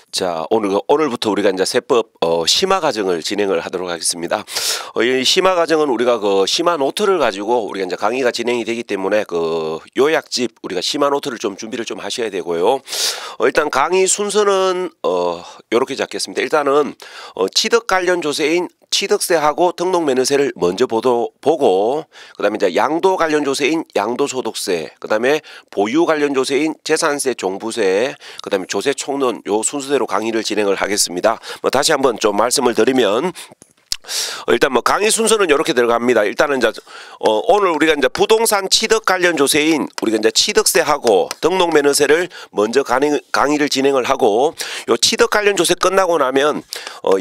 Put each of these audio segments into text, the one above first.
자, 오늘부터 우리가 이제 세법 심화 과정을 진행을 하도록 하겠습니다. 이 심화 과정은 우리가 그 심화 노트를 가지고 우리가 이제 강의가 진행이 되기 때문에 그 요약집 우리가 심화 노트를 좀 준비를 좀 하셔야 되고요. 일단 강의 순서는 요렇게 잡겠습니다. 일단은 취득 관련 조세인 취득세하고 등록면허세를 먼저 보고 그다음에 이제 양도 관련 조세인 양도소득세, 그다음에 보유 관련 조세인 재산세, 종부세, 그다음에 조세 총론 요 순서대로 강의를 진행을 하겠습니다. 다시 한번 좀 말씀을 드리면 일단 강의 순서는 이렇게 들어갑니다. 일단은 이제 오늘 우리가 이제 부동산 취득 관련 조세인 우리가 이제 취득세하고 등록면허세를 먼저 강의를 진행을 하고 요 취득 관련 조세 끝나고 나면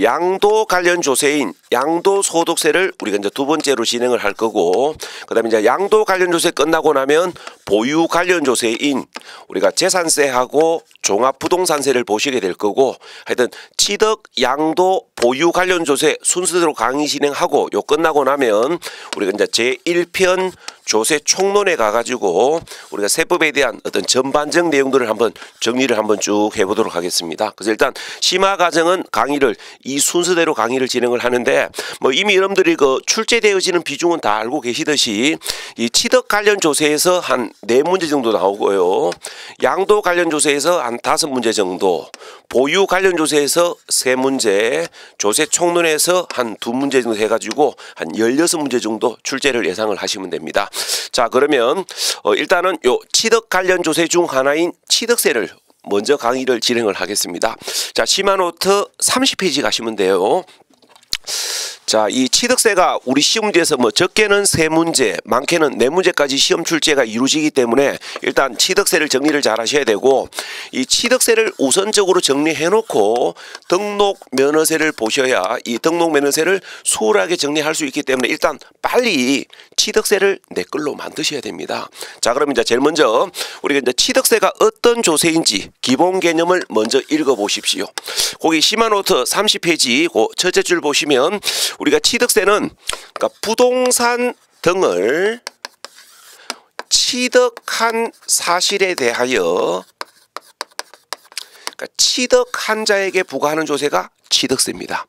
양도 관련 조세인 양도소득세를 우리가 이제 두 번째로 진행을 할 거고, 그다음에 이제 양도 관련 조세 끝나고 나면 보유 관련 조세인 우리가 재산세하고 종합부동산세를 보시게 될 거고, 하여튼 취득, 양도, 보유 관련 조세 순서대로 강의 진행하고 요 끝나고 나면 우리가 이제 제1편 조세 총론에 가가지고 우리가 세법에 대한 어떤 전반적 내용들을 한번 정리를 한번 쭉 해보도록 하겠습니다. 그래서 일단 심화 과정은 강의를 이 순서대로 강의를 진행을 하는데 이미 여러분들이 그 출제되어지는 비중은 다 알고 계시듯이 이 취득 관련 조세에서 한 4문제 정도 나오고요. 양도 관련 조세에서 한 5문제 정도, 보유 관련 조세에서 3문제, 조세 총론에서 한 2문제 정도 해가지고 한 16문제 정도 출제를 예상을 하시면 됩니다. 자, 그러면 일단은 요 취득 관련 조세 중 하나인 취득세를 먼저 강의를 진행을 하겠습니다. 자, 심화노트 30페이지 가시면 돼요. 자, 이 취득세가 우리 시험지에서 적게는 3문제, 많게는 4문제까지 시험 출제가 이루어지기 때문에 일단 취득세를 정리를 잘 하셔야 되고, 이 취득세를 우선적으로 정리해 놓고 등록 면허세를 보셔야 이 등록 면허세를 수월하게 정리할 수 있기 때문에 일단 빨리 취득세를 내 걸로 만드셔야 됩니다. 자, 그럼 이제 제일 먼저 우리가 이제 취득세가 어떤 조세인지 기본 개념을 먼저 읽어 보십시오. 거기 심화노트 30페이지 그 첫째 줄 보시면 우리가 취득세는 그러니까 부동산 등을 취득한 사실에 대하여 그러니까 취득한 자에게 부과하는 조세가 취득세입니다.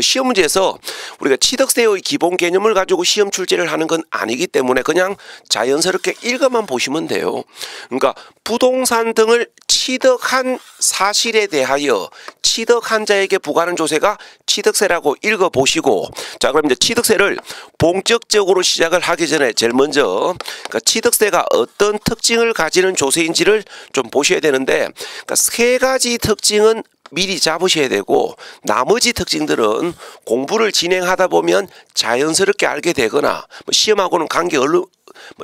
시험 문제에서 우리가 취득세의 기본 개념을 가지고 시험 출제를 하는 건 아니기 때문에 그냥 자연스럽게 읽어만 보시면 돼요. 그러니까 부동산 등을 취득한 사실에 대하여 취득한 자에게 부과하는 조세가 취득세라고 읽어보시고, 자, 그럼 이제 취득세를 본격적으로 시작을 하기 전에 제일 먼저 그러니까 취득세가 어떤 특징을 가지는 조세인지를 좀 보셔야 되는데, 그러니까 3가지 특징은 미리 잡으셔야 되고 나머지 특징들은 공부를 진행하다 보면 자연스럽게 알게 되거나 시험하고는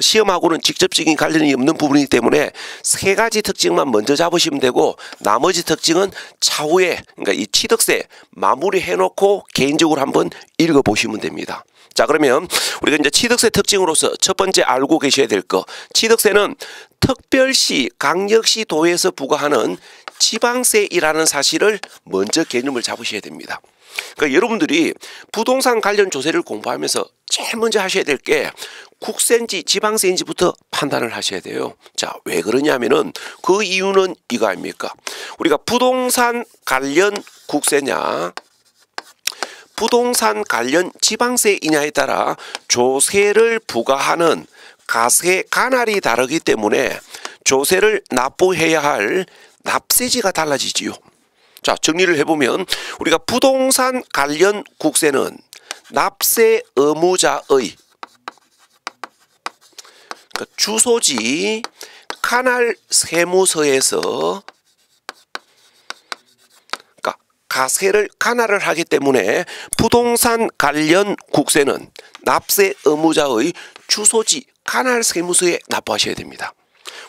시험하고는 직접적인 관련이 없는 부분이기 때문에 3가지 특징만 먼저 잡으시면 되고 나머지 특징은 차후에 그러니까 이 취득세 마무리해 놓고 개인적으로 한번 읽어 보시면 됩니다. 자, 그러면 우리가 이제 취득세 특징으로서 첫 번째 알고 계셔야 될 거, 취득세는 특별시, 강력시, 도에서 부과하는 지방세이라는 사실을 먼저 개념을 잡으셔야 됩니다. 그러니까 여러분들이 부동산 관련 조세를 공부하면서 제일 먼저 하셔야 될 게 국세인지 지방세인지부터 판단을 하셔야 돼요. 자, 왜 그러냐면은 그 이유는 이거 아닙니까? 우리가 부동산 관련 국세냐 부동산 관련 지방세이냐에 따라 조세를 부과하는 가세 관할이 다르기 때문에 조세를 납부해야 할 납세지가 달라지지요. 자, 정리를 해보면 우리가 부동산 관련 국세는 납세 의무자의 그러니까 주소지 관할 세무서에서 그러니까 가세를 관할을 하기 때문에 부동산 관련 국세는 납세 의무자의 주소지 관할 세무서에 납부하셔야 됩니다.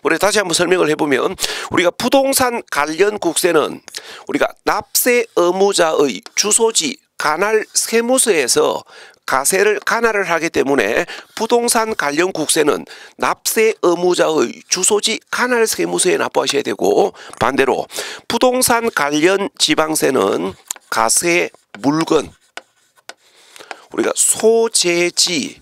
우리 다시 한번 설명을 해보면 우리가 부동산 관련 국세는 우리가 납세 의무자의 주소지 관할 세무서에서 가세를 관할을 하기 때문에 부동산 관련 국세는 납세 의무자의 주소지 관할 세무서에 납부하셔야 되고, 반대로 부동산 관련 지방세는 가세 물건 우리가 소재지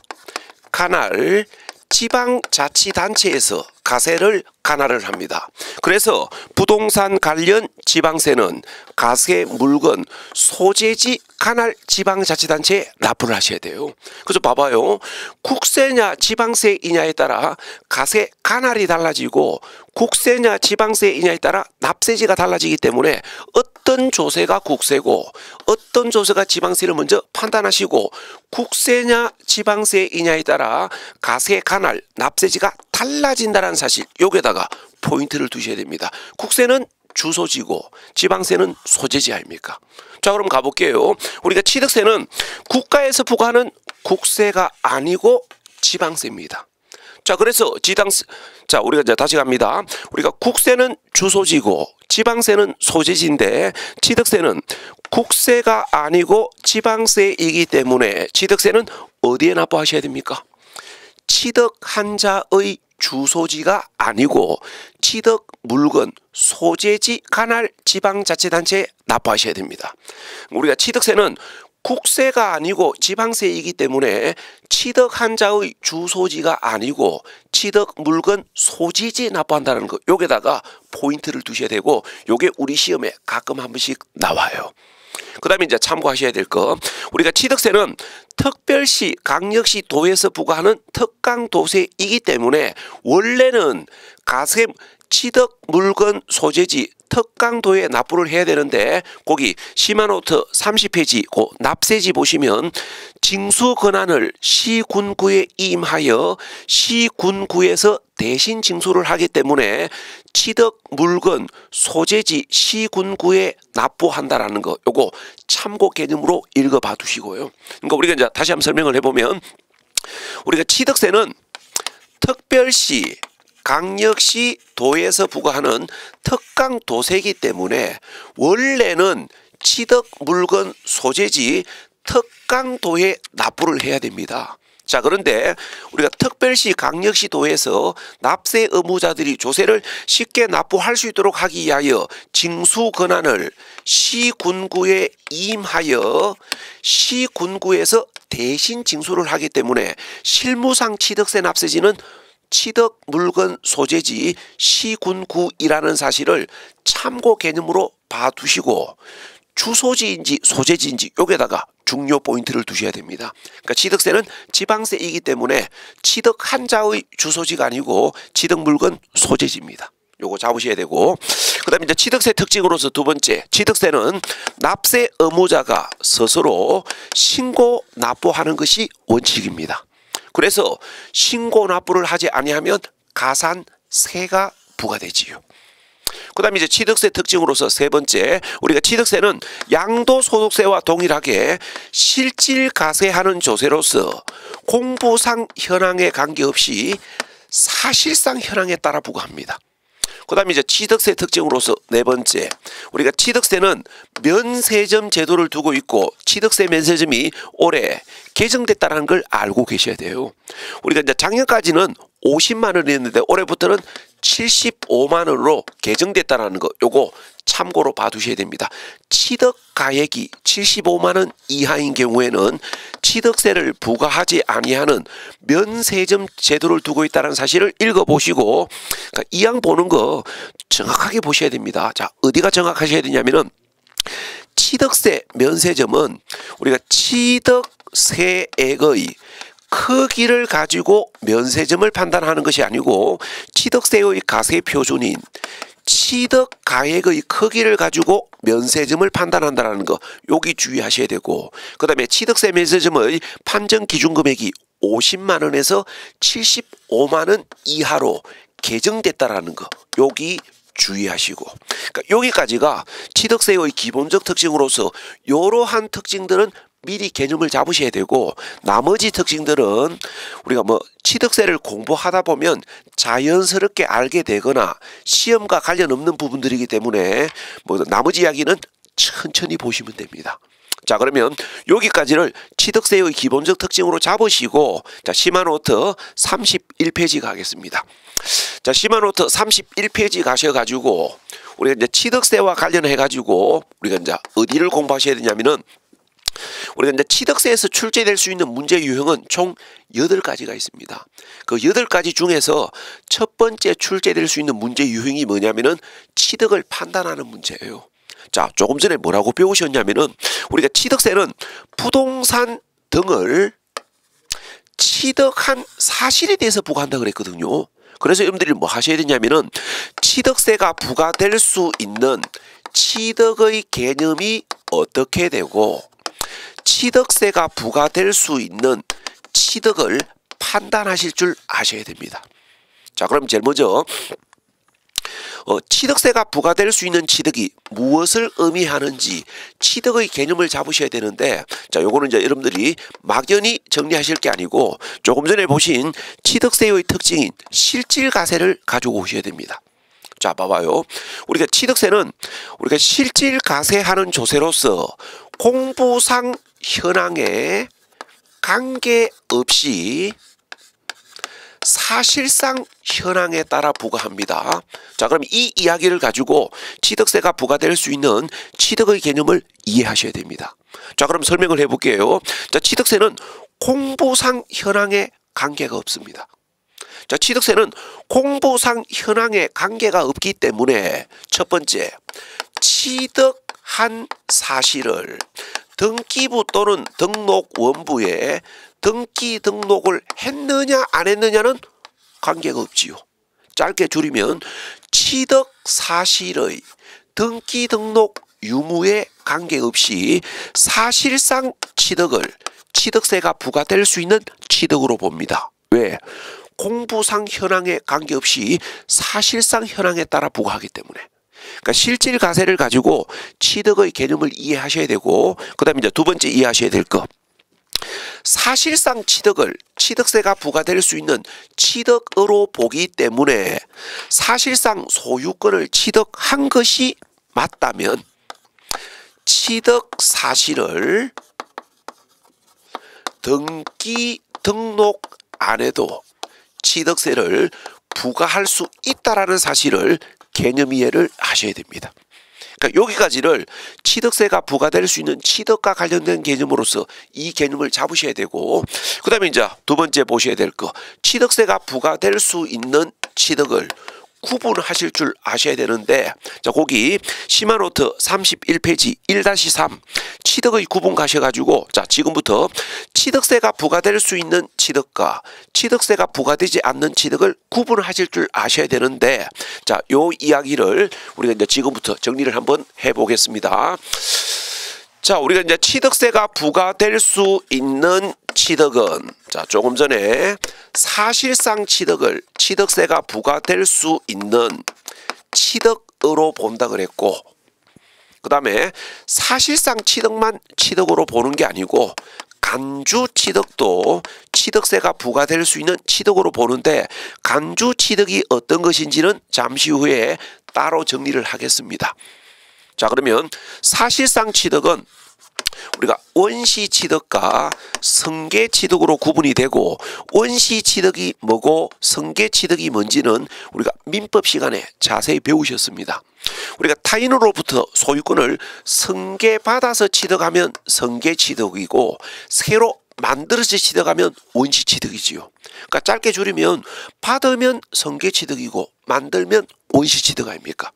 관할 지방자치단체에서 가세를 관할을 합니다. 그래서 부동산 관련 지방세는 가세, 물건, 소재지 관할 지방자치단체에 납부를 하셔야 돼요. 그래서 봐봐요. 국세냐 지방세이냐에 따라 가세 관할이 달라지고 국세냐 지방세이냐에 따라 납세지가 달라지기 때문에 어떤 조세가 국세고 어떤 조세가 지방세를 먼저 판단하시고 국세냐 지방세이냐에 따라 가세 관할 납세지가 달라진다는 사실, 여기에다가 포인트를 두셔야 됩니다. 국세는 주소지고 지방세는 소재지 아닙니까? 자, 그럼 가볼게요. 우리가 취득세는 국가에서 부과하는 국세가 아니고 지방세입니다. 자, 그래서 자, 우리가 이제 다시 갑니다. 우리가 국세는 주소지고 지방세는 소재지인데 취득세는 국세가 아니고 지방세이기 때문에 취득세는 어디에 납부하셔야 됩니까? 취득한 자의 주소지가 아니고 취득 물건 소재지 관할 지방자치단체에 납부하셔야 됩니다. 우리가 취득세는 국세가 아니고 지방세이기 때문에 취득한 자의 주소지가 아니고 취득 물건 소지지에 납부한다는 거, 여기다가 포인트를 두셔야 되고, 요게 우리 시험에 가끔 한 번씩 나와요. 그 다음에 이제 참고하셔야 될 거, 우리가 취득세는 특별시, 강력시, 도에서 부과하는 특강도세이기 때문에 원래는 가세, 취득 물건 소재지 특강도에 납부를 해야 되는데, 거기 시마노트 30페이지 그 납세지 보시면 징수 권한을 시군구에 임하여 시군구에서 대신 징수를 하기 때문에 취득 물건 소재지 시군구에 납부한다라는 거, 요거 참고 개념으로 읽어봐 두시고요. 그러니까 우리가 이제 다시 한번 설명을 해보면, 우리가 취득세는 특별시, 강력시, 도에서 부과하는 특강도세이기 때문에 원래는 취득 물건 소재지 특강도에 납부를 해야 됩니다. 자, 그런데 우리가 특별시, 강력시, 도에서 납세 의무자들이 조세를 쉽게 납부할 수 있도록 하기 위하여 징수 권한을 시군구에 임하여 시군구에서 대신 징수를 하기 때문에 실무상 취득세 납세지는 취득 물건 소재지 시군구이라는 사실을 참고 개념으로 봐두시고, 주소지인지 소재지인지 여기에다가 중요 포인트를 두셔야 됩니다. 그러니까 취득세는 지방세이기 때문에 취득한 자의 주소지가 아니고 취득 물건 소재지입니다. 요거 잡으셔야 되고, 그 다음에 이제 취득세 특징으로서 두 번째, 취득세는 납세 의무자가 스스로 신고 납부하는 것이 원칙입니다. 그래서 신고 납부를 하지 아니하면 가산세가 부과되지요. 그 다음에 이제 취득세 특징으로서 세 번째, 우리가 취득세는 양도소득세와 동일하게 실질가세하는 조세로서 공부상 현황에 관계없이 사실상 현황에 따라 부과합니다. 그 다음에 이제 취득세 특징으로서 네 번째, 우리가 취득세는 면세점 제도를 두고 있고 취득세 면세점이 올해 개정됐다는 걸 알고 계셔야 돼요. 우리가 이제 작년까지는 50만 원이었는데 올해부터는 75만 원으로 개정됐다는 거, 요거 참고로 봐두셔야 됩니다. 취득 가액이 75만 원 이하인 경우에는 취득세를 부과하지 아니하는 면세점 제도를 두고 있다는 사실을 읽어보시고, 그러니까 이항 보는 거 정확하게 보셔야 됩니다. 자, 어디가 정확하셔야 되냐면은, 취득세 면세점은 우리가 취득세액의 크기를 가지고 면세점을 판단하는 것이 아니고 취득세의 가세 표준인 취득 가액의 크기를 가지고 면세점을 판단한다는 거, 여기 주의하셔야 되고, 그 다음에 취득세 면세점의 판정 기준 금액이 50만 원에서 75만 원 이하로 개정됐다라는 거, 여기 주의하시고, 그러니까 여기까지가 취득세의 기본적 특징으로서 이러한 특징들은 미리 개념을 잡으셔야 되고, 나머지 특징들은 우리가 뭐 취득세를 공부하다 보면 자연스럽게 알게 되거나 시험과 관련 없는 부분들이기 때문에 뭐 나머지 이야기는 천천히 보시면 됩니다. 자, 그러면 여기까지를 취득세의 기본적 특징으로 잡으시고, 자, 시마노트 31페이지 가겠습니다. 자, 시마노트 31페이지 가셔가지고 우리가 이제 취득세와 관련해 가지고 우리가 이제 어디를 공부하셔야 되냐면은, 우리가 이제 취득세에서 출제될 수 있는 문제 유형은 총 8가지가 있습니다. 그 8가지 중에서 첫 번째 출제될 수 있는 문제 유형이 뭐냐면은 취득을 판단하는 문제예요. 자, 조금 전에 뭐라고 배우셨냐면은 우리가 취득세는 부동산 등을 취득한 사실에 대해서 부과한다 그랬거든요. 그래서 여러분들이 뭐 하셔야 되냐면은 취득세가 부과될 수 있는 취득의 개념이 어떻게 되고 취득세가 부과될 수 있는 취득을 판단하실 줄 아셔야 됩니다. 자, 그럼 제일 먼저 취득세가 부과될 수 있는 취득이 무엇을 의미하는지 취득의 개념을 잡으셔야 되는데, 자, 요거는 이제 여러분들이 막연히 정리하실 게 아니고 조금 전에 보신 취득세의 특징인 실질과세를 가지고 오셔야 됩니다. 자, 봐봐요. 우리가 취득세는 우리가 실질과세하는 조세로서 공부상 현황에 관계없이 사실상 현황에 따라 부과합니다. 자, 그럼 이 이야기를 가지고 취득세가 부과될 수 있는 취득의 개념을 이해하셔야 됩니다. 자, 그럼 설명을 해볼게요. 자, 취득세는 공부상 현황에 관계가 없습니다. 자, 취득세는 공부상 현황에 관계가 없기 때문에 첫 번째, 취득한 사실을 등기부 또는 등록원부에 등기 등록을 했느냐 안 했느냐는 관계가 없지요. 짧게 줄이면 취득 사실의 등기 등록 유무에 관계없이 사실상 취득을 취득세가 부과될 수 있는 취득으로 봅니다. 왜? 공부상 현황에 관계없이 사실상 현황에 따라 부과하기 때문에. 그러니까 실질과세를 가지고 취득의 개념을 이해하셔야 되고, 그 다음에 이제 두 번째 이해하셔야 될 것. 사실상 취득을 취득세가 부과될 수 있는 취득으로 보기 때문에 사실상 소유권을 취득한 것이 맞다면 취득 사실을 등기 등록 안 해도 취득세를 부과할 수 있다라는 사실을 개념 이해를 하셔야 됩니다. 그러니까 여기까지를 취득세가 부과될 수 있는 취득과 관련된 개념으로서 이 개념을 잡으셔야 되고, 그 다음에 이제 두 번째 보셔야 될 거, 취득세가 부과될 수 있는 취득을 구분하실 줄 아셔야 되는데, 자, 거기 시마노트 31페이지 1-3 취득의 구분 가셔가지고, 자, 지금부터 취득세가 부과될 수 있는 취득과 취득세가 부과되지 않는 취득을 구분하실 줄 아셔야 되는데, 자, 요 이야기를 우리가 이제 지금부터 정리를 한번 해보겠습니다. 자, 우리가 이제 취득세가 부과될 수 있는 취득은, 자, 조금 전에 사실상 취득을 취득세가 부과될 수 있는 취득으로 본다 그랬고, 그 다음에 사실상 취득만 취득으로 보는 게 아니고 간주 취득도 취득세가 부과될 수 있는 취득으로 보는데, 간주 취득이 어떤 것인지는 잠시 후에 따로 정리를 하겠습니다. 자, 그러면 사실상 취득은 우리가 원시 취득과 성계 취득으로 구분이 되고, 원시 취득이 뭐고 성계 취득이 뭔지는 우리가 민법 시간에 자세히 배우셨습니다. 우리가 타인으로부터 소유권을 성계받아서 취득하면 성계 취득이고, 새로 만들어서 취득하면 원시 취득이지요. 그러니까 짧게 줄이면 받으면 성계 취득이고 만들면 원시 취득 아닙니까?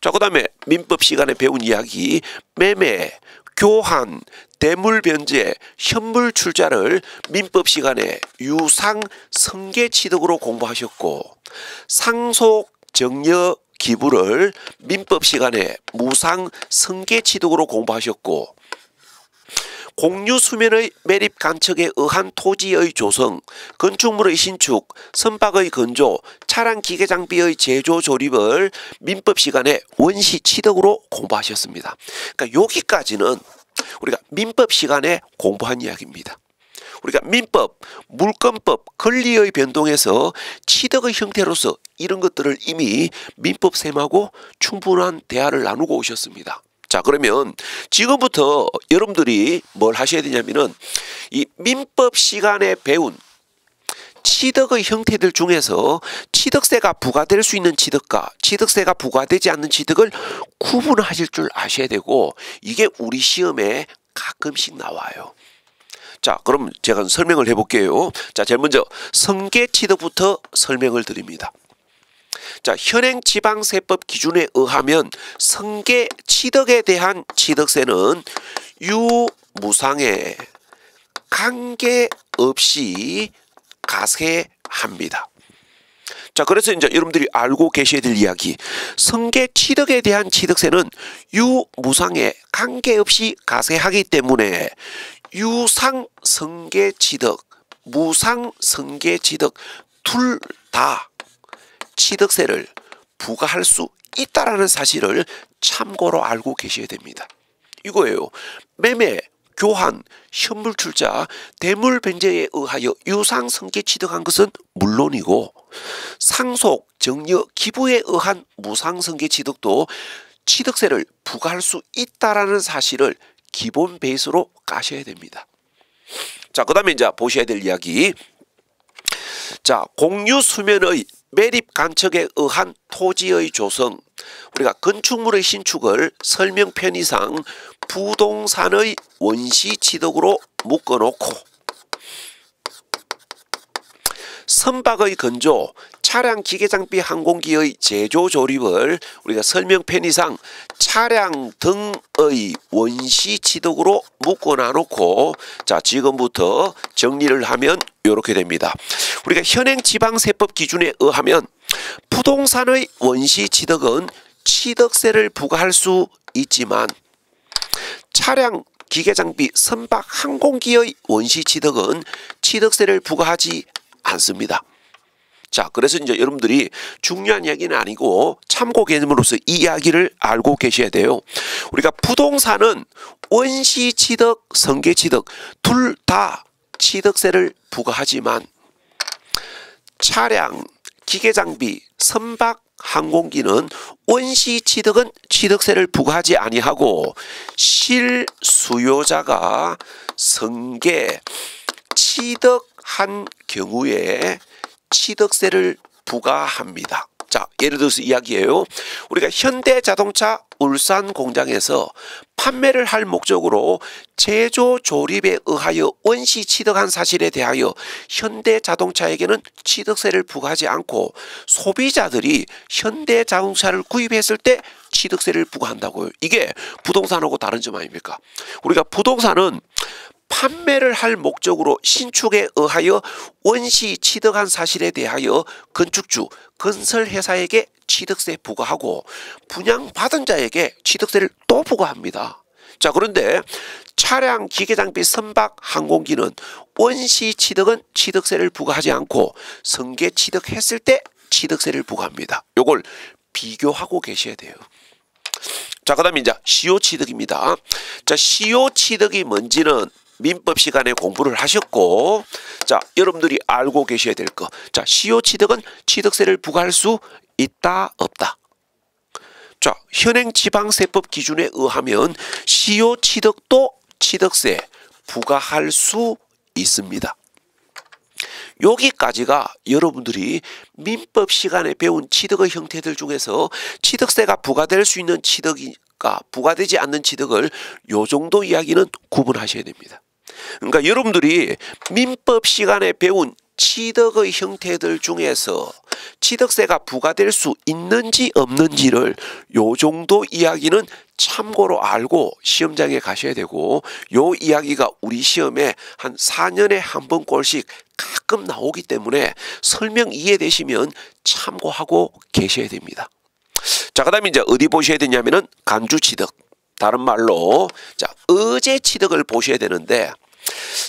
자, 그 다음에 민법 시간에 배운 이야기, 매매, 교환, 대물 변제, 현물 출자를 민법 시간에 유상 성계 취득으로 공부하셨고, 상속 정려 기부를 민법 시간에 무상 성계 취득으로 공부하셨고, 공유 수면의 매립 간척에 의한 토지의 조성, 건축물의 신축, 선박의 건조, 차량 기계 장비의 제조 조립을 민법 시간에 원시 취득으로 공부하셨습니다. 그러니까 여기까지는 우리가 민법 시간에 공부한 이야기입니다. 우리가 민법, 물권법, 권리의 변동에서 취득의 형태로서 이런 것들을 이미 민법 쌤하고 충분한 대화를 나누고 오셨습니다. 자, 그러면 지금부터 여러분들이 뭘 하셔야 되냐면은 이 민법 시간에 배운 취득의 형태들 중에서 취득세가 부과될 수 있는 취득과 취득세가 부과되지 않는 취득을 구분하실 줄 아셔야 되고, 이게 우리 시험에 가끔씩 나와요. 자, 그럼 제가 설명을 해볼게요. 자, 제일 먼저 성계취득부터 설명을 드립니다. 자, 현행 지방세법 기준에 의하면 성계취득에 대한 취득세는 유무상에 관계없이 가세합니다. 자, 그래서 이제 여러분들이 알고 계셔야 될 이야기, 성계취득에 대한 취득세는 유무상에 관계없이 가세하기 때문에 유상성계취득, 무상성계취득 둘 다 취득세를 부과할 수 있다라는 사실을 참고로 알고 계셔야 됩니다. 이거예요. 매매, 교환, 현물출자, 대물변제에 의하여 유상성계 취득한 것은 물론이고 상속, 정려, 기부에 의한 무상성계 취득도 취득세를 부과할 수 있다라는 사실을 기본 베이스로 까셔야 됩니다. 자, 그 다음에 이제 보셔야 될 이야기. 자, 공유수면의 매립 간척에 의한 토지의 조성, 우리가 건축물의 신축을 설명 편의상 부동산의 원시 취득으로 묶어놓고 선박의 건조, 차량 기계장비 항공기의 제조 조립을 우리가 설명 편의상 차량 등의 원시 취득으로 묶어 놔놓고, 자, 지금부터 정리를 하면 이렇게 됩니다. 우리가 현행 지방세법 기준에 의하면 부동산의 원시 취득은 취득세를 부과할 수 있지만 차량 기계장비 선박 항공기의 원시 취득은 취득세를 부과하지 않습니다. 자, 그래서 이제 여러분들이 중요한 이야기는 아니고 참고 개념으로서 이 이야기를 알고 계셔야 돼요. 우리가 부동산은 원시 취득, 성계 취득 둘 다 취득세를 부과하지만 차량, 기계장비, 선박, 항공기는 원시 취득은 취득세를 부과하지 아니하고 실수요자가 성계 취득한 경우에 취득세를 부과합니다. 자, 예를 들어서 이야기예요. 우리가 현대자동차 울산 공장에서 판매를 할 목적으로 제조 조립에 의하여 원시 취득한 사실에 대하여 현대자동차에게는 취득세를 부과하지 않고 소비자들이 현대자동차를 구입했을 때 취득세를 부과한다고요. 이게 부동산하고 다른 점 아닙니까? 우리가 부동산은 판매를 할 목적으로 신축에 의하여 원시 취득한 사실에 대하여 건축주, 건설회사에게 취득세 부과하고 분양받은 자에게 취득세를 또 부과합니다. 자, 그런데 차량, 기계장비, 선박, 항공기는 원시 취득은 취득세를 부과하지 않고 성계 취득했을 때 취득세를 부과합니다. 요걸 비교하고 계셔야 돼요. 자, 그 다음에 이제 시효취득입니다. 자, 시효취득이 뭔지는 민법 시간에 공부를 하셨고, 자, 여러분들이 알고 계셔야 될 거. 자, 시효취득은 취득세를 부과할 수 있다, 없다. 자, 현행 지방세법 기준에 의하면 시효취득도 취득세 부과할 수 있습니다. 여기까지가 여러분들이 민법 시간에 배운 취득의 형태들 중에서 취득세가 부과될 수 있는 취득과 부과되지 않는 취득을 요 정도 이야기는 구분하셔야 됩니다. 그러니까 여러분들이 민법 시간에 배운 취득의 형태들 중에서 취득세가 부과될 수 있는지 없는지를 요 정도 이야기는 참고로 알고 시험장에 가셔야 되고, 요 이야기가 우리 시험에 한 4년에 한 번 꼴씩 가끔 나오기 때문에 설명 이해되시면 참고하고 계셔야 됩니다. 자, 그 다음에 이제 어디 보셔야 되냐면은 간주취득, 다른 말로 자, 의제취득을 보셔야 되는데,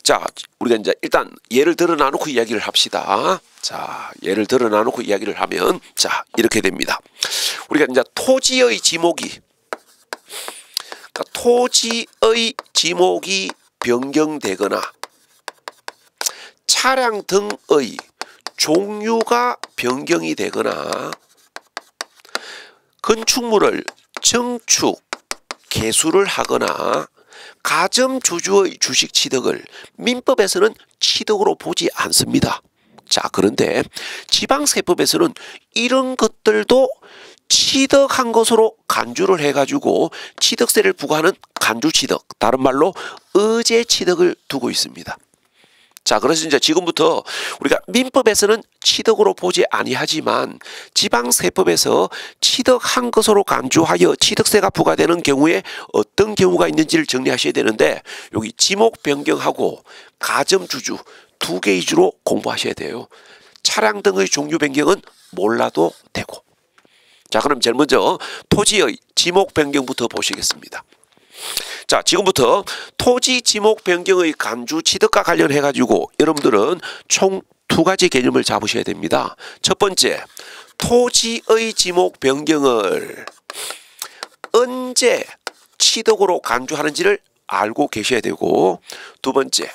자, 우리가 이제 일단 예를 들어 놔놓고 이야기를 합시다. 자, 예를 들어 놔놓고 이야기를 하면, 자, 이렇게 됩니다. 우리가 이제 토지의 지목이, 그러니까 토지의 지목이 변경되거나 차량 등의 종류가 변경이 되거나 건축물을 정축, 개수를 하거나 가점주주의 주식 취득을 민법에서는 취득으로 보지 않습니다. 자, 그런데 지방세법에서는 이런 것들도 취득한 것으로 간주를 해가지고 취득세를 부과하는 간주취득, 다른 말로 의제취득을 두고 있습니다. 자, 그래서 이제 지금부터 우리가 민법에서는 취득으로 보지 아니하지만 지방세법에서 취득한 것으로 간주하여 취득세가 부과되는 경우에 어떤 경우가 있는지를 정리하셔야 되는데, 여기 지목 변경하고 가점주주 두 개 위주로 공부하셔야 돼요. 차량 등의 종류 변경은 몰라도 되고. 자, 그럼 제일 먼저 토지의 지목 변경부터 보시겠습니다. 자, 지금부터 토지 지목 변경의 간주 취득과 관련해 가지고 여러분들은 총 두 가지 개념을 잡으셔야 됩니다. 첫 번째, 토지의 지목 변경을 언제 취득으로 간주하는지를 알고 계셔야 되고, 두 번째,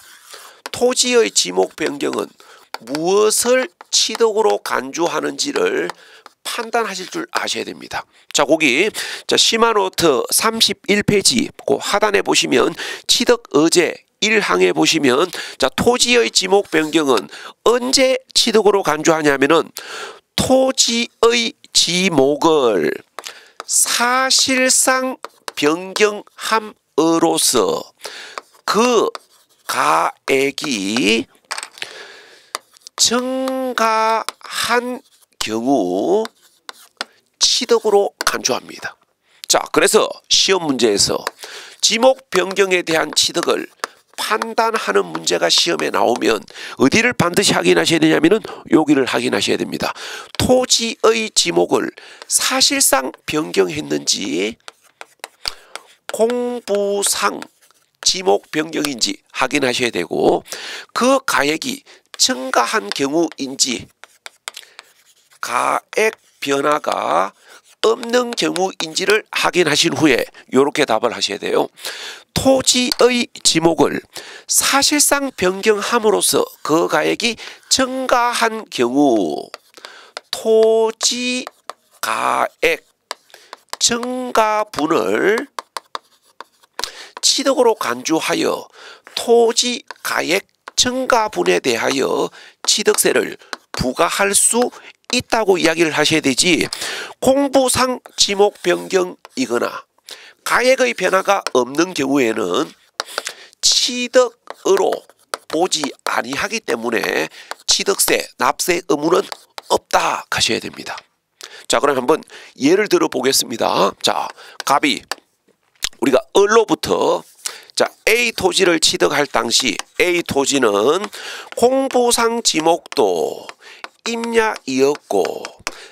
토지의 지목 변경은 무엇을 취득으로 간주하는지를 판단하실 줄 아셔야 됩니다. 자, 거기 시마노트 31페이지 그 하단에 보시면 취득 의제 1항에 보시면 토지의 지목 변경은 언제 취득으로 간주하냐면은 토지의 지목을 사실상 변경함으로써 그 가액이 증가한 경우 취득으로 간주합니다. 자, 그래서 시험 문제에서 지목 변경에 대한 취득을 판단하는 문제가 시험에 나오면 어디를 반드시 확인하셔야 되냐면은 여기를 확인하셔야 됩니다. 토지의 지목을 사실상 변경했는지 공부상 지목 변경인지 확인하셔야 되고, 그 가액이 증가한 경우인지 가액 변화가 없는 경우인지를 확인하신 후에 이렇게 답을 하셔야 돼요. 토지의 지목을 사실상 변경함으로써 그 가액이 증가한 경우 토지 가액 증가분을 취득으로 간주하여 토지 가액 증가분에 대하여 취득세를 부과할 수 있다고 이야기를 하셔야 되지, 공부상 지목 변경이거나 가액의 변화가 없는 경우에는 취득으로 보지 아니하기 때문에 취득세, 납세 의무는 없다 하셔야 됩니다. 자, 그럼 한번 예를 들어 보겠습니다. 자, 갑이 우리가 을로부터 A 토지를 취득할 당시 A 토지는 공부상 지목도 임야이었고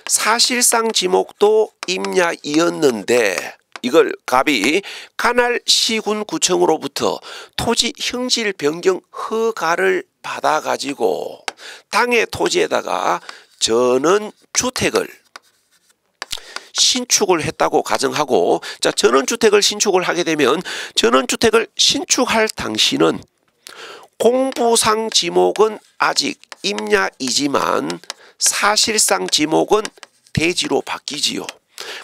사실상 지목도 임야이었는데, 이걸 갑이 관할 시군구청으로부터 토지 형질 변경 허가를 받아 가지고 당해 토지에다가 전원주택을 신축을 했다고 가정하고, 자, 전원주택을 신축을 하게 되면 전원주택을 신축할 당시는 공부상 지목은 아직 임야이지만 사실상 지목은 대지로 바뀌지요.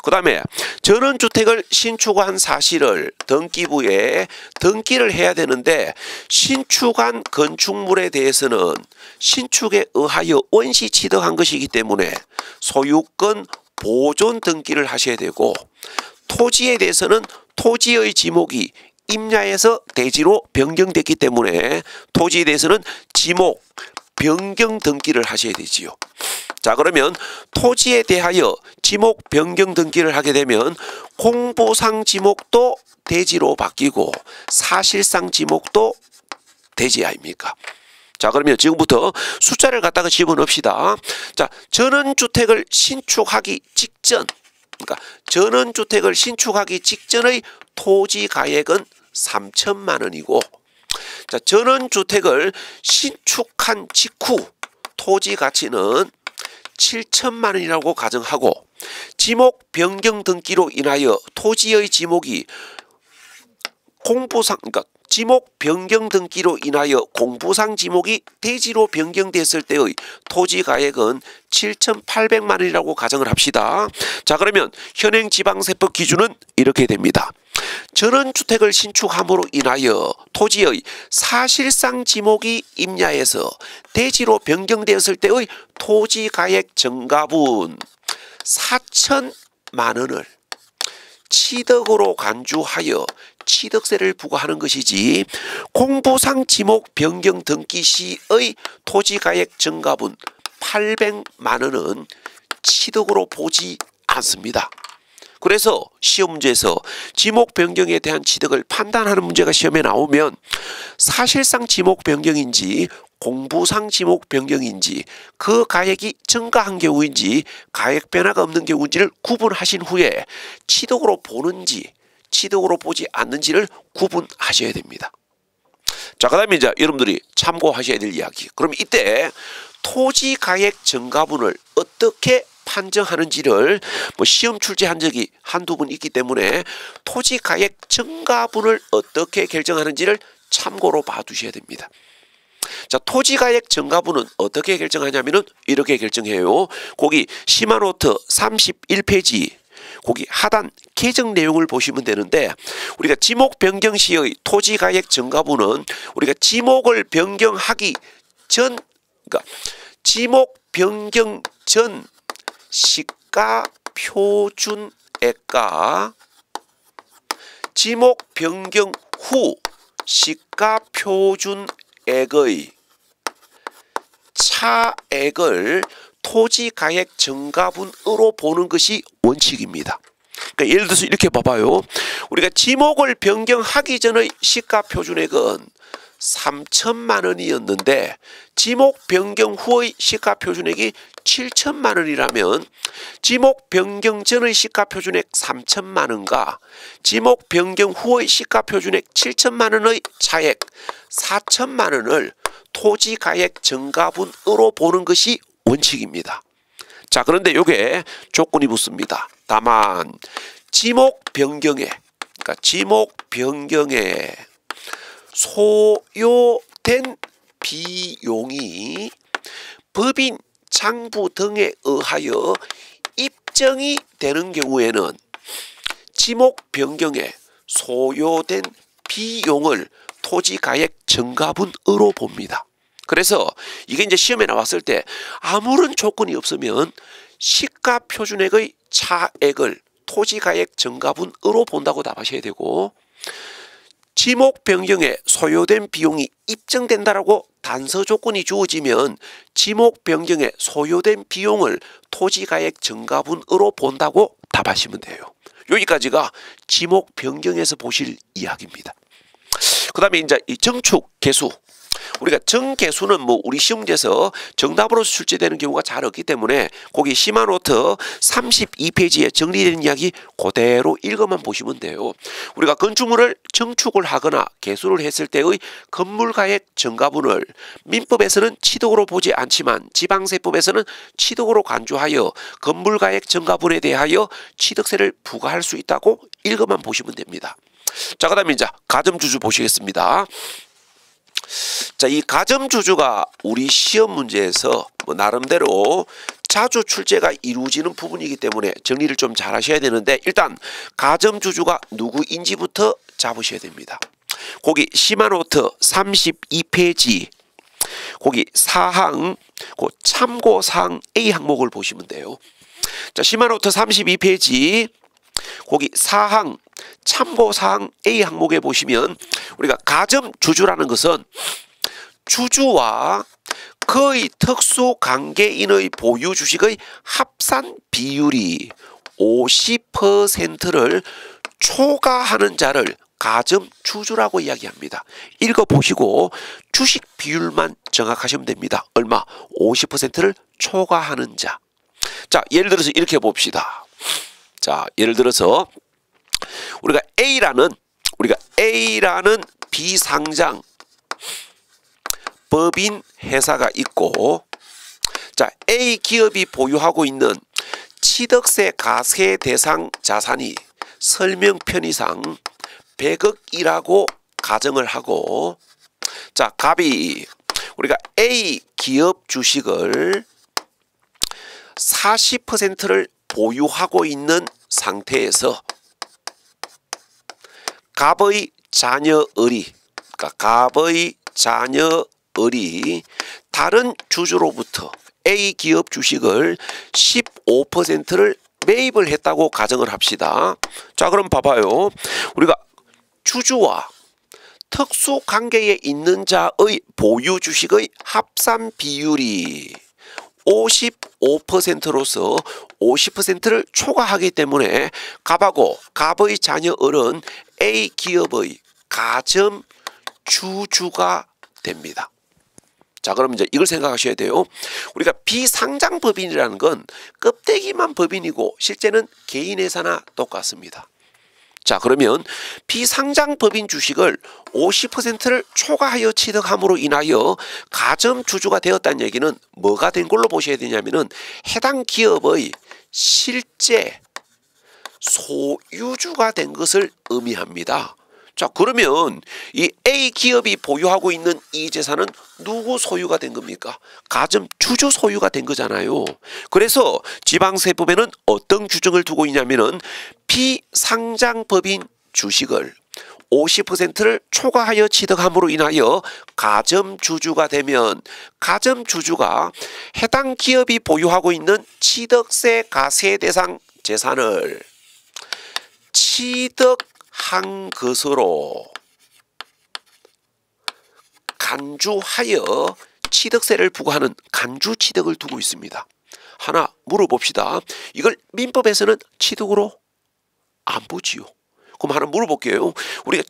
그 다음에 전원주택을 신축한 사실을 등기부에 등기를 해야 되는데, 신축한 건축물에 대해서는 신축에 의하여 원시 취득한 것이기 때문에 소유권 보존 등기를 하셔야 되고, 토지에 대해서는 토지의 지목이 임야에서 대지로 변경됐기 때문에 토지에 대해서는 지목 변경 등기를 하셔야 되지요. 자, 그러면 토지에 대하여 지목 변경 등기를 하게 되면 공부상 지목도 대지로 바뀌고 사실상 지목도 대지 아닙니까? 자, 그러면 지금부터 숫자를 갖다가 집어넣읍시다. 자, 전원주택을 신축하기 직전, 그러니까 전원주택을 신축하기 직전의 토지 가액은 3천만 원이고, 자, 전원주택을 신축한 직후 토지 가치는 7천만 원이라고 가정하고, 지목 변경 등기로 인하여 토지의 지목이 공부상, 그러니까 지목 변경 등기로 인하여 공부상 지목이 대지로 변경됐을 때의 토지 가액은 7,800만 원이라고 가정을 합시다. 자, 그러면 현행 지방세법 기준은 이렇게 됩니다. 전원주택을 신축함으로 인하여 토지의 사실상 지목이 임야에서 대지로 변경되었을 때의 토지 가액 증가분 4천만 800만 원을 취득으로 간주하여 취득세를 부과하는 것이지 공부상 지목 변경 등기 시의 토지가액 증가분 800만 원은 취득으로 보지 않습니다. 그래서 시험 문제에서 지목 변경에 대한 취득을 판단하는 문제가 시험에 나오면 사실상 지목 변경인지 공부상 지목 변경인지 그 가액이 증가한 경우인지 가액 변화가 없는 경우인지를 구분하신 후에 취득으로 보는지 취득으로 보지 않는지를 구분하셔야 됩니다. 자, 그 다음에 이제 여러분들이 참고하셔야 될 이야기. 그럼 이때 토지 가액 증가분을 어떻게 판정하는지를 시험 출제한 적이 한두 번 있기 때문에 토지 가액 증가분을 어떻게 결정하는지를 참고로 봐두셔야 됩니다. 자, 토지가액 증가분은 어떻게 결정하냐면은 이렇게 결정해요. 거기 시마노트 31페이지 거기 하단 개정 내용을 보시면 되는데 우리가 지목 변경 시의 토지가액 증가분은 우리가 지목을 변경하기 전 그러니까 지목 변경 전 시가 표준액과 지목 변경 후 시가 표준액의 차액을 토지가액 증가분으로 보는 것이 원칙입니다. 그러니까 예를 들어서 이렇게 봐봐요. 우리가 지목을 변경하기 전의 시가 표준액은 3천만 원이었는데 지목 변경 후의 시가 표준액이 7천만 원이라면 지목 변경 전의 시가 표준액 3천만 원과 지목 변경 후의 시가 표준액 7천만 원의 차액 4천만 원을 토지가액 증가분으로 보는 것이 원칙입니다. 자, 그런데 요게 조건이 붙습니다. 다만 지목 변경에 그러니까 지목 변경에 소요된 비용이 법인 장부 등에 의하여 입증이 되는 경우에는 지목 변경에 소요된 비용을 토지가액 증가분으로 봅니다. 그래서 이게 이제 시험에 나왔을 때 아무런 조건이 없으면 시가 표준액의 차액을 토지가액 증가분으로 본다고 답하셔야 되고 지목 변경에 소요된 비용이 입증된다라고 단서 조건이 주어지면 지목 변경에 소요된 비용을 토지가액 증가분으로 본다고 답하시면 돼요. 여기까지가 지목 변경에서 보실 이야기입니다. 그 다음에 이제 이 정축 개수. 우리가 정개수는 우리 시험지에서 정답으로 출제되는 경우가 잘 없기 때문에 거기 시마노트 32페이지에 정리된 이야기 그대로 읽어만 보시면 돼요. 우리가 건축물을 정축을 하거나 개수를 했을 때의 건물가액 증가분을 민법에서는 취득으로 보지 않지만 지방세법에서는 취득으로 간주하여 건물가액 증가분에 대하여 취득세를 부과할 수 있다고 읽어만 보시면 됩니다. 자, 그 다음에 이제 가점주주 보시겠습니다. 자, 이 가점주주가 우리 시험 문제에서 나름대로 자주 출제가 이루어지는 부분이기 때문에 정리를 좀 잘 하셔야 되는데 일단 가점주주가 누구인지부터 잡으셔야 됩니다. 거기 시마노트 32페이지 거기 사항 참고사항 A 항목을 보시면 돼요. 자, 시마노트 32페이지 거기 사항 참고사항 A 항목에 보시면 우리가 가점주주라는 것은 주주와 그의 특수관계인의 보유 주식의 합산 비율이 50%를 초과하는 자를 가점주주라고 이야기합니다. 읽어보시고 주식 비율만 정확하시면 됩니다. 얼마? 50%를 초과하는 자. 자, 예를 들어서 이렇게 봅시다. 자, 예를 들어서 우리가 A라는 비상장 법인 회사가 있고 자, A 기업이 보유하고 있는 취득세 가세 대상 자산이 설명 편의상 100억이라고 가정을 하고 자, 갑이 우리가 A 기업 주식을 40%를 보유하고 있는 상태에서 갑의 자녀을이 다른 주주로부터 A 기업 주식을 15%를 매입을 했다고 가정을 합시다. 자, 그럼 봐봐요. 우리가 주주와 특수 관계에 있는 자의 보유 주식의 합산 비율이 55%로서 50%를 초과하기 때문에 갑하고 갑의 자녀들은 A 기업의 가점 주주가 됩니다. 자, 그럼 이제 이걸 생각하셔야 돼요. 우리가 비상장 법인이라는 건 껍데기만 법인이고 실제는 개인 회사나 똑같습니다. 자, 그러면 비상장 법인 주식을 50%를 초과하여 취득함으로 인하여 가점 주주가 되었다는 얘기는 뭐가 된 걸로 보셔야 되냐면은 해당 기업의 실제 소유주가 된 것을 의미합니다. 자, 그러면 이 A 기업이 보유하고 있는 이 재산은 누구 소유가 된 겁니까? 가점 주주 소유가 된 거잖아요. 그래서 지방세법에는 어떤 규정을 두고 있냐면은 비상장법인 주식을 50%를 초과하여 취득함으로 인하여 가점 주주가 되면 가점 주주가 해당 기업이 보유하고 있는 취득세 가세 대상 재산을 취득한 것으로 간주하여 취득세를 부과하는 간주취득을 두고 있습니다. 하나 물어봅시다. 이걸 민법에서는 취득으로 안 보지요. 그럼 하나 물어볼게요. 우리가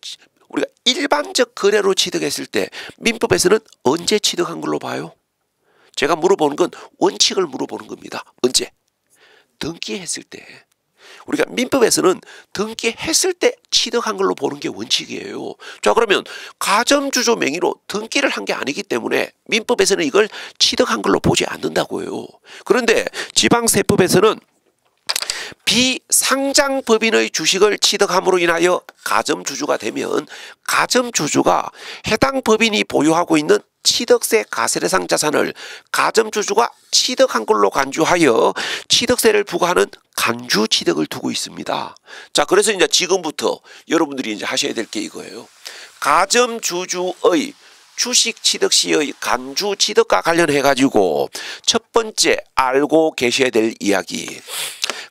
일반적 거래로 취득했을 때 민법에서는 언제 취득한 걸로 봐요? 제가 물어보는 건 원칙을 물어보는 겁니다. 언제? 등기했을 때. 우리가 민법에서는 등기했을 때 취득한 걸로 보는 게 원칙이에요. 자, 그러면 가점주주 명의로 등기를 한 게 아니기 때문에 민법에서는 이걸 취득한 걸로 보지 않는다고요. 그런데 지방세법에서는 비상장법인의 주식을 취득함으로 인하여 가점주주가 되면 가점주주가 해당 법인이 보유하고 있는 취득세 가세대상 자산을 가점주주가 취득한 걸로 간주하여 취득세를 부과하는 간주취득을 두고 있습니다. 자, 그래서 이제 지금부터 여러분들이 이제 하셔야 될 게 이거예요. 가점주주의 주식 취득 시의 간주 취득과 관련해 가지고 첫 번째 알고 계셔야 될 이야기.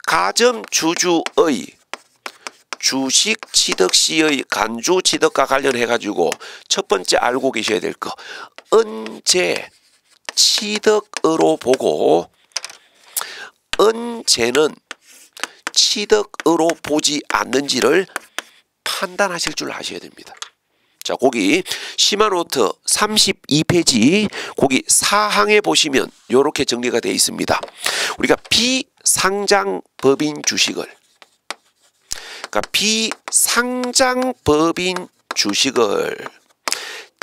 가점 주주의 주식 취득 시의 간주 취득과 관련해 가지고 첫 번째 알고 계셔야 될 거. 언제 취득으로 보고 언제는 취득으로 보지 않는지를 판단하실 줄 아셔야 됩니다. 자, 거기 시마노트 32페이지 거기 사항에 보시면 이렇게 정리가 되어 있습니다. 우리가 비상장 법인 주식을 비상장 법인 주식을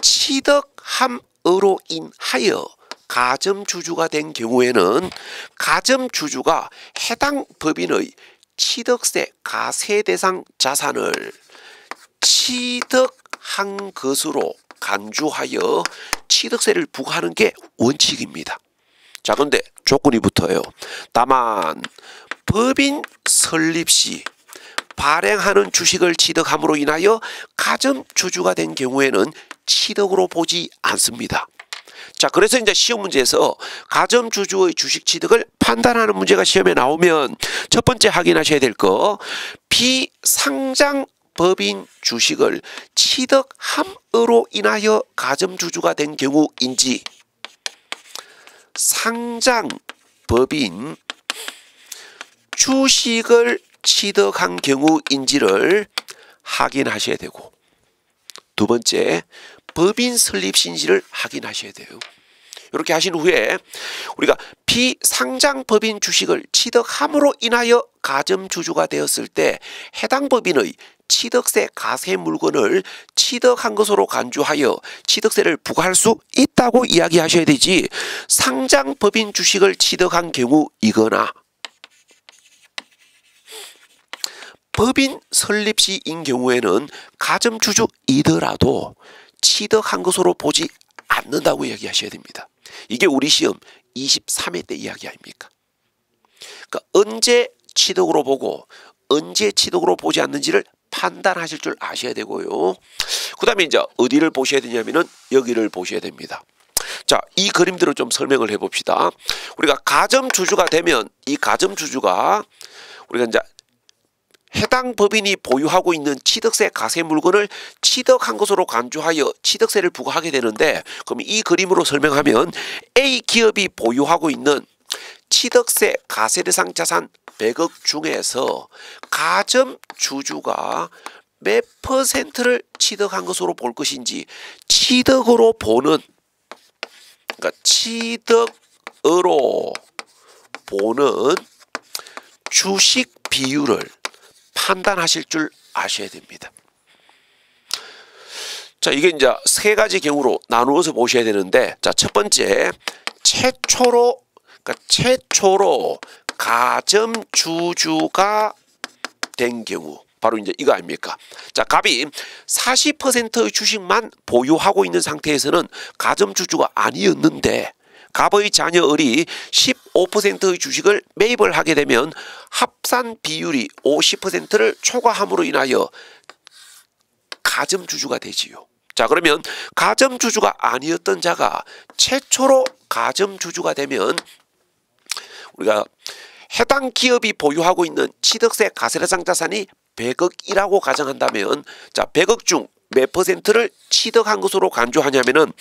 취득함으로 인하여 가점주주가 된 경우에는 가점주주가 해당 법인의 취득세 가세 대상 자산을 취득한 것으로 간주하여 취득세를 부과하는 게 원칙입니다. 자, 그런데 조건이 붙어요. 다만 법인 설립 시 발행하는 주식을 취득함으로 인하여 가점주주가 된 경우에는 취득으로 보지 않습니다. 자, 그래서 이제 시험 문제에서 가점주주의 주식 취득을 판단하는 문제가 시험에 나오면 첫 번째 확인하셔야 될 거, 비상장 법인 주식을 취득함으로 인하여 가점주주가 된 경우인지 상장 법인 주식을 취득한 경우인지를 확인하셔야 되고, 두 번째 법인 설립 신지를 확인하셔야 돼요. 이렇게 하신 후에 우리가 비상장 법인 주식을 취득함으로 인하여 가점주주가 되었을 때 해당 법인의 취득세 가세 물건을 취득한 것으로 간주하여 취득세를 부과할 수 있다고 이야기하셔야 되지, 상장 법인 주식을 취득한 경우이거나 법인 설립 시인 경우에는 가점주주이더라도 취득한 것으로 보지 않는다고 이야기하셔야 됩니다. 이게 우리 시험 23회 때 이야기 아닙니까? 그러니까 언제 취득으로 보고 언제 취득으로 보지 않는지를 판단하실 줄 아셔야 되고요. 그 다음에 이제 어디를 보셔야 되냐면은 여기를 보셔야 됩니다. 자, 이 그림대로 좀 설명을 해봅시다. 우리가 가점주주가 되면 이 가점주주가 우리가 이제 해당 법인이 보유하고 있는 취득세 가세 물건을 취득한 것으로 간주하여 취득세를 부과하게 되는데, 그럼 이 그림으로 설명하면 A 기업이 보유하고 있는 취득세 가세 대상 자산 100억 중에서 가점주주가 몇 퍼센트를 취득한 것으로 볼 것인지, 취득으로 보는, 그러니까 취득으로 보는 주식 비율을 판단하실 줄 아셔야 됩니다. 자, 이게 이제 세 가지 경우로 나누어서 보셔야 되는데, 자, 첫 번째, 최초로 가점주주가 된 경우, 바로 이제 이거 아닙니까? 자, 갑이 40%의 주식만 보유하고 있는 상태에서는 가점주주가 아니었는데, 갑의 자녀 을이 15%의 주식을 매입을 하게 되면 합산 비율이 50%를 초과함으로 인하여 가점주주가 되지요. 자, 그러면 가점주주가 아니었던 자가 최초로 가점주주가 되면 우리가 해당 기업이 보유하고 있는 취득세 가세대상 자산이 100억이라고 가정한다면, 자, 100억 중 몇 퍼센트를 취득한 것으로 간주하냐면은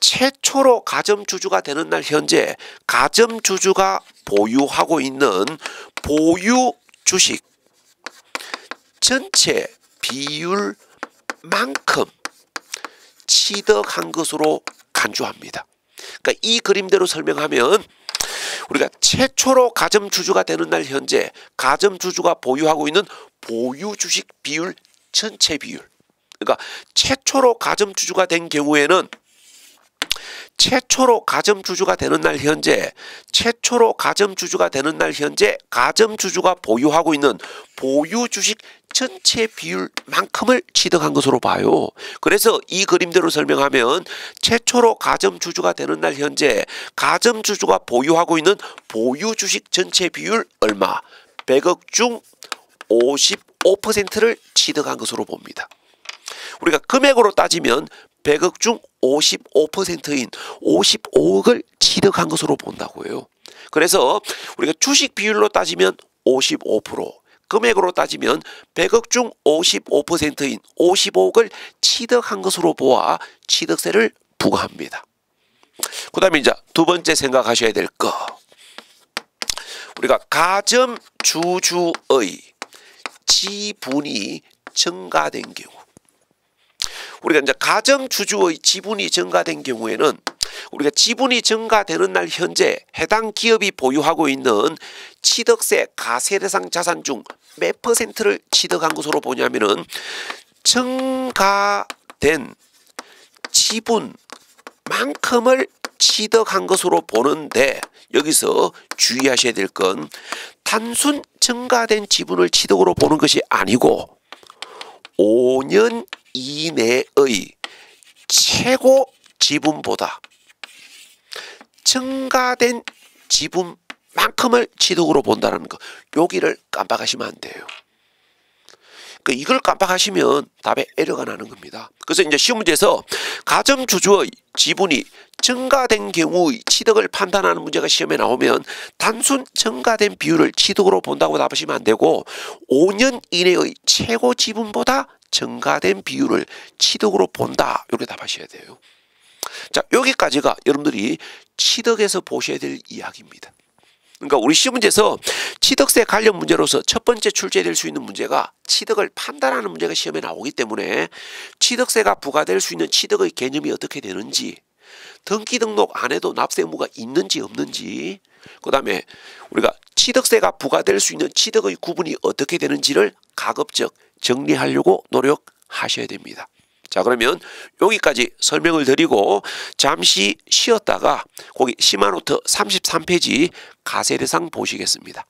최초로 가점주주가 되는 날 현재 가점주주가 보유하고 있는 보유 주식 전체 비율만큼 취득한 것으로 간주합니다. 그러니까 이 그림대로 설명하면 우리가 최초로 가점주주가 되는 날 현재 가점주주가 보유하고 있는 보유 주식 비율 전체 비율, 그러니까 최초로 가점주주가 된 경우에는 최초로 가점주주가 되는 날 현재 가점주주가 보유하고 있는 보유 주식 전체 비율만큼을 취득한 것으로 봐요. 그래서 이 그림대로 설명하면 최초로 가점주주가 되는 날 현재 가점주주가 보유하고 있는 보유 주식 전체 비율 얼마? 100억 중 55%를 취득한 것으로 봅니다. 우리가 금액으로 따지면 100억 중 55%인 55억을 취득한 것으로 본다고요. 그래서 우리가 주식 비율로 따지면 55%, 금액으로 따지면 100억 중 55%인 55억을 취득한 것으로 보아 취득세를 부과합니다. 그 다음에 이제 두 번째 생각하셔야 될 거, 우리가 가점주주의 지분이 증가된 경우, 우리가 이제 가점주주의 지분이 증가된 경우에는 우리가 지분이 증가되는 날 현재 해당 기업이 보유하고 있는 취득세 가세대상 자산 중 몇 퍼센트를 취득한 것으로 보냐면은 증가된 지분만큼을 취득한 것으로 보는데, 여기서 주의하셔야 될 건 단순 증가된 지분을 취득으로 보는 것이 아니고 5년 이내의 최고 지분보다 증가된 지분만큼을 취득으로 본다는 거, 여기를 깜빡하시면 안 돼요. 그러니까 이걸 깜빡하시면 답에 에러가 나는 겁니다. 그래서 이제 시험 문제에서 가점주주의 지분이 증가된 경우의 취득을 판단하는 문제가 시험에 나오면 단순 증가된 비율을 취득으로 본다고 답하시면 안 되고 5년 이내의 최고 지분보다 증가된 비율을 취득으로 본다, 이렇게 답하셔야 돼요. 자, 여기까지가 여러분들이 취득에서 보셔야 될 이야기입니다. 그러니까 우리 시험 문제에서 취득세 관련 문제로서 첫 번째 출제될 수 있는 문제가 취득을 판단하는 문제가 시험에 나오기 때문에 취득세가 부과될 수 있는 취득의 개념이 어떻게 되는지, 등기 등록 안에도 납세 의무가 있는지 없는지, 그 다음에 우리가 취득세가 부과될 수 있는 취득의 구분이 어떻게 되는지를 가급적 정리하려고 노력하셔야 됩니다. 자, 그러면 여기까지 설명을 드리고 잠시 쉬었다가 거기 시마노트 33페이지 가세대상 보시겠습니다.